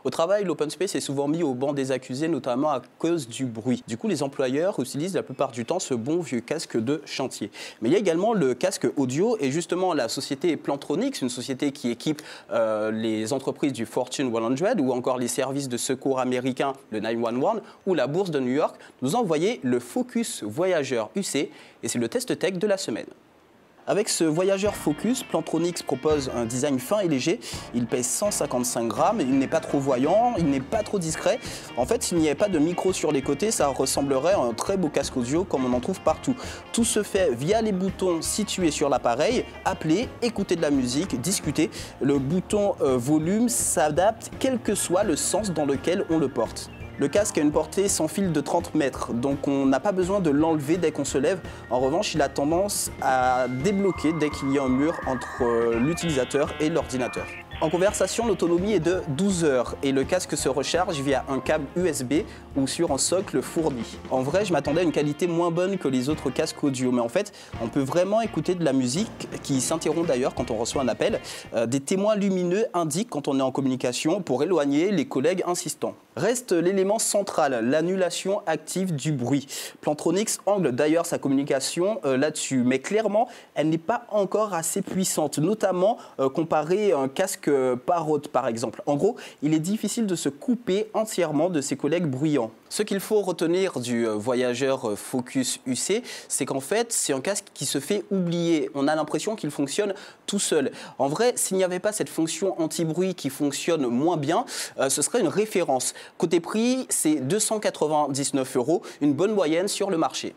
Au travail, l'open space est souvent mis au banc des accusés, notamment à cause du bruit. Du coup, les employeurs utilisent la plupart du temps ce bon vieux casque de chantier. Mais il y a également le casque audio et justement la société Plantronics, une société qui équipe les entreprises du Fortune 100 ou encore les services de secours américains, le 911 ou la bourse de New York, nous ont envoyé le Focus Voyageur UC et c'est le test tech de la semaine. Avec ce voyageur Focus, Plantronics propose un design fin et léger. Il pèse 155 grammes, il n'est pas trop voyant, il n'est pas trop discret. En fait, s'il n'y avait pas de micro sur les côtés, ça ressemblerait à un très beau casque audio comme on en trouve partout. Tout se fait via les boutons situés sur l'appareil, appeler, écouter de la musique, discuter. Le bouton volume s'adapte quel que soit le sens dans lequel on le porte. Le casque a une portée sans fil de 30 mètres, donc on n'a pas besoin de l'enlever dès qu'on se lève. En revanche, il a tendance à débloquer dès qu'il y a un mur entre l'utilisateur et l'ordinateur. En conversation, l'autonomie est de 12 heures et le casque se recharge via un câble USB ou sur un socle fourni. En vrai, je m'attendais à une qualité moins bonne que les autres casques audio, mais en fait, on peut vraiment écouter de la musique qui s'interrompt d'ailleurs quand on reçoit un appel. Des témoins lumineux indiquent quand on est en communication pour éloigner les collègues insistants. Reste l'élément central, l'annulation active du bruit. Plantronics angle d'ailleurs sa communication là-dessus, mais clairement, elle n'est pas encore assez puissante, notamment comparée à un casque Parrot par exemple. En gros, il est difficile de se couper entièrement de ses collègues bruyants. Ce qu'il faut retenir du voyageur Focus UC, c'est qu'en fait, c'est un casque qui se fait oublier. On a l'impression qu'il fonctionne tout seul. En vrai, s'il n'y avait pas cette fonction anti-bruit qui fonctionne moins bien, ce serait une référence. Côté prix, c'est 299 €, une bonne moyenne sur le marché.